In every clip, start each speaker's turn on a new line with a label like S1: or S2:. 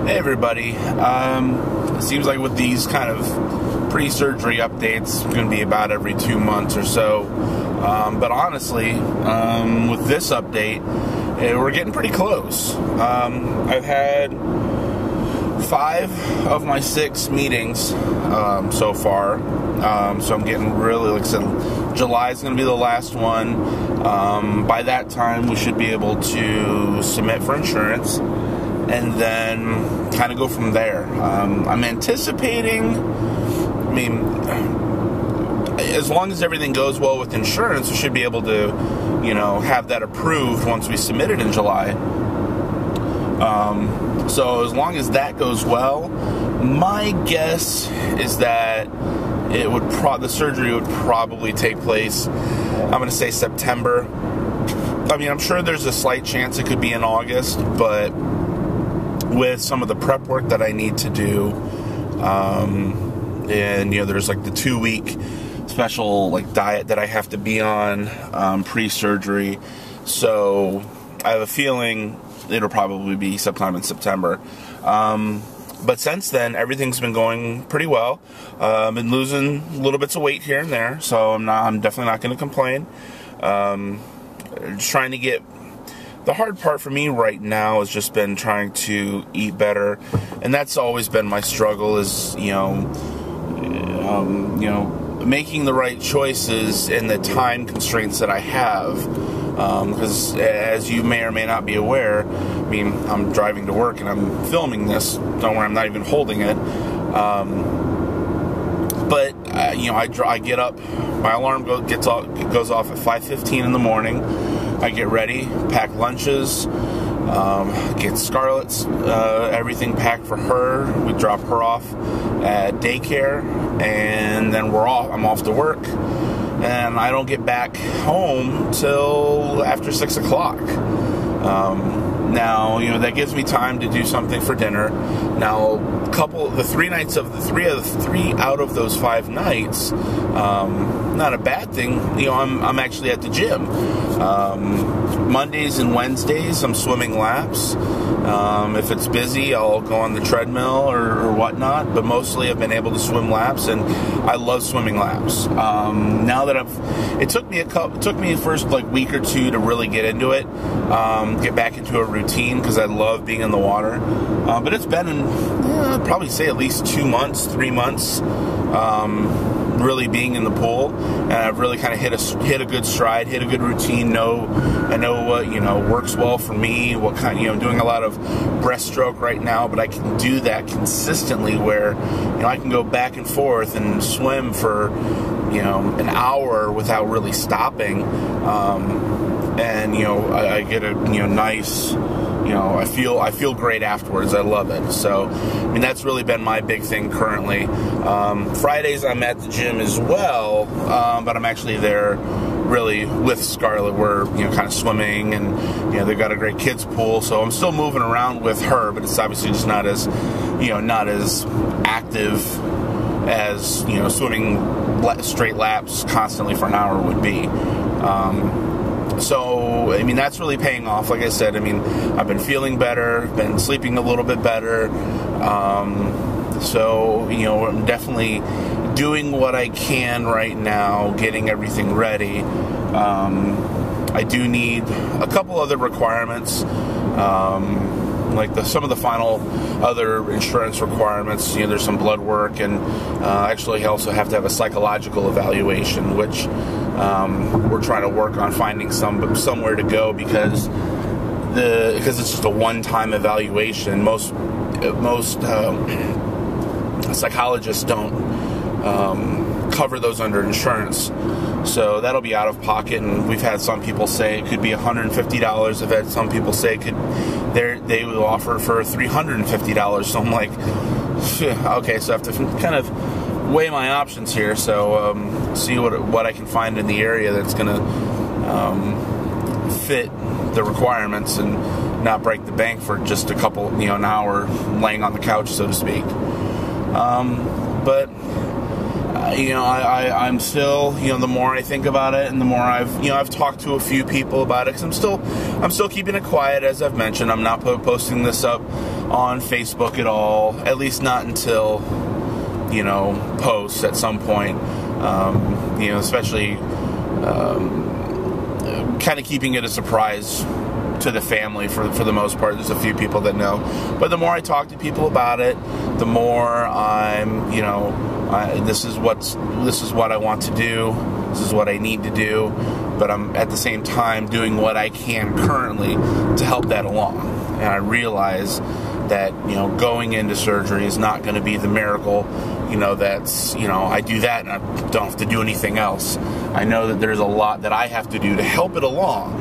S1: Hey everybody. It seems like with these kind of pre-surgery updates, it's going to be about every 2 months or so. But honestly, with this update, we're getting pretty close. I've had 5 of my 6 meetings so far. So I'm getting really, like I said, July is going to be the last one. By that time, we should be able to submit for insurance and then kind of go from there. I'm anticipating, as long as everything goes well with insurance, we should be able to, have that approved once we submit it in July. So as long as that goes well, my guess is that the surgery would probably take place, I'm going to say September. I'm sure there's a slight chance it could be in August, but with some of the prep work that I need to do, and there's like the 2-week special diet that I have to be on pre-surgery, so I have a feeling it'll probably be sometime in September. But since then, everything's been going pretty well. I've been losing little bits of weight here and there, so I'm definitely not going to complain. Just trying to get. The hard part for me right now has just been trying to eat better, and that's always been my struggle. Is making the right choices in the time constraints that I have. Because as you may or may not be aware, I'm driving to work and I'm filming this. Don't worry, I'm not even holding it. I get up. My alarm goes off at 5:15 in the morning. I get ready, pack lunches, get Scarlett's everything packed for her. We drop her off at daycare, and then I'm off to work. And I don't get back home till after 6 o'clock. Now, that gives me time to do something for dinner. Now, the 3 out of those 5 nights, not a bad thing. I'm actually at the gym. Mondays and Wednesdays, I'm swimming laps. If it's busy, I'll go on the treadmill or whatnot. But mostly, I've been able to swim laps, and I love swimming laps. Now that it took me the first week or 2 to really get into it, get back into a routine because I love being in the water. But it's been, I'd probably say at least 2 months, 3 months. Really being in the pool, and I've really kind of hit a good stride, hit a good routine. I know what works well for me. What kind, doing a lot of breaststroke right now, but I can do that consistently where I can go back and forth and swim for an hour without really stopping, and I get a nice. I feel great afterwards. I love it. So, that's really been my big thing currently. Fridays I'm at the gym as well, but I'm actually there really with Scarlett. We're kind of swimming, and they've got a great kids pool. So I'm still moving around with her, but it's obviously just not as active as swimming straight laps constantly for an hour would be. So, that's really paying off. Like I said, I've been feeling better, been sleeping a little bit better. So, I'm definitely doing what I can right now, getting everything ready. I do need a couple other requirements, some of the final other insurance requirements. There's some blood work, and actually I also have to have a psychological evaluation, which we're trying to work on finding somewhere to go because it's just a one-time evaluation. Most psychologists don't cover those under insurance, so that'll be out of pocket. And we've had some people say it could be $150. I've had some people say they will offer for $350. So I'm like, okay, so I have to kind of weigh my options here. So see what I can find in the area that's going to fit the requirements and not break the bank for just a couple, an hour laying on the couch, so to speak. But I'm still, the more I think about it, and the more I've talked to a few people about it, because I'm still keeping it quiet, as I've mentioned. I'm not posting this up on Facebook at all, at least not until, you know, posts at some point, you know, especially kind of keeping it a surprise to the family for the most part. There's a few people that know, but the more I talk to people about it, the more I'm, you know, this is what I want to do, this is what I need to do, but I'm at the same time doing what I can currently to help that along. And I realize that, you know, going into surgery is not going to be the miracle, you know, that's, you know, I do that and I don't have to do anything else. I know that there's a lot that I have to do to help it along,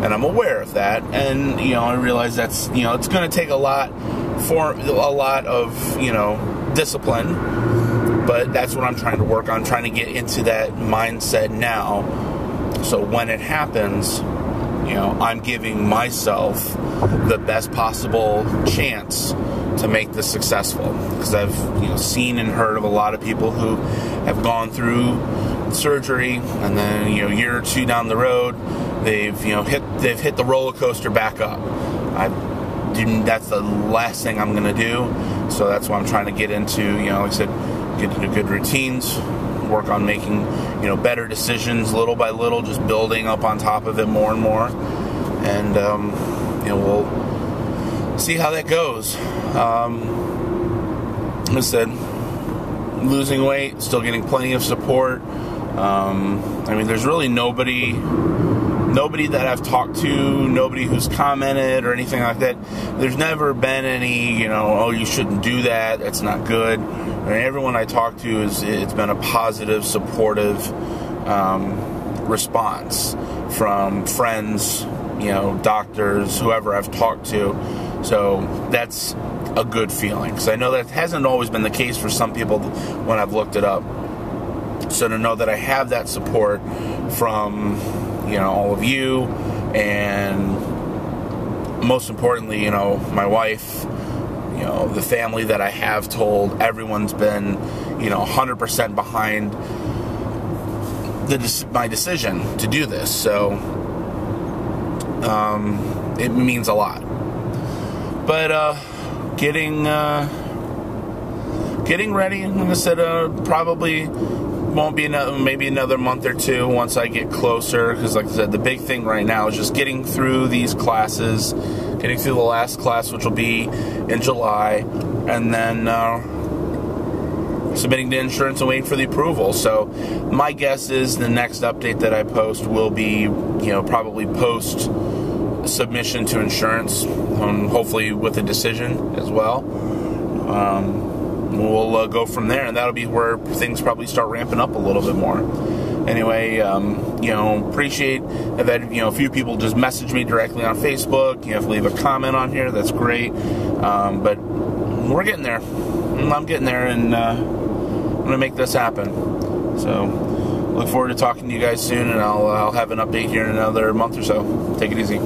S1: and I'm aware of that, and, you know, I realize that's, you know, it's going to take a lot of, you know, discipline, but that's what I'm trying to work on, trying to get into that mindset now, so when it happens, you know, I'm giving myself the best possible chance to make this successful, because I've, you know, seen and heard of a lot of people who have gone through surgery, and then, you know, a year or two down the road, they've hit the roller coaster back up. That's the last thing I'm going to do, so that's why I'm trying to get into, you know, like I said, get into good routines, work on making, you know, better decisions little by little, just building up on top of it more and more, and you know, we'll see how that goes. Like I said, losing weight, still getting plenty of support. I mean, there's really nobody that I've talked to, nobody who's commented or anything like that. There's never been any, you know, oh, you shouldn't do that, that's not good. I mean, everyone I talk to, it's been a positive, supportive response from friends, you know, doctors, whoever I've talked to. So that's a good feeling, because I know that hasn't always been the case for some people when I've looked it up. So to know that I have that support from, you know, all of you, and most importantly, you know, my wife, you know, the family that I have told, everyone's been, you know, 100% behind my decision to do this. So it means a lot. But getting ready, like I said, probably won't be maybe another month or two once I get closer, because like I said, the big thing right now is just getting through these classes, getting through the last class, which will be in July, and then submitting to insurance and waiting for the approval. So my guess is the next update that I post will be, you know, probably post submission to insurance, hopefully with a decision as well. We'll go from there, and that'll be where things probably start ramping up a little bit more. Anyway, you know, appreciate that, you know, a few people just message me directly on Facebook. You have to leave a comment on here. That's great. But we're getting there. I'm getting there, and I'm going to make this happen. So look forward to talking to you guys soon, and I'll have an update here in another month or so. Take it easy.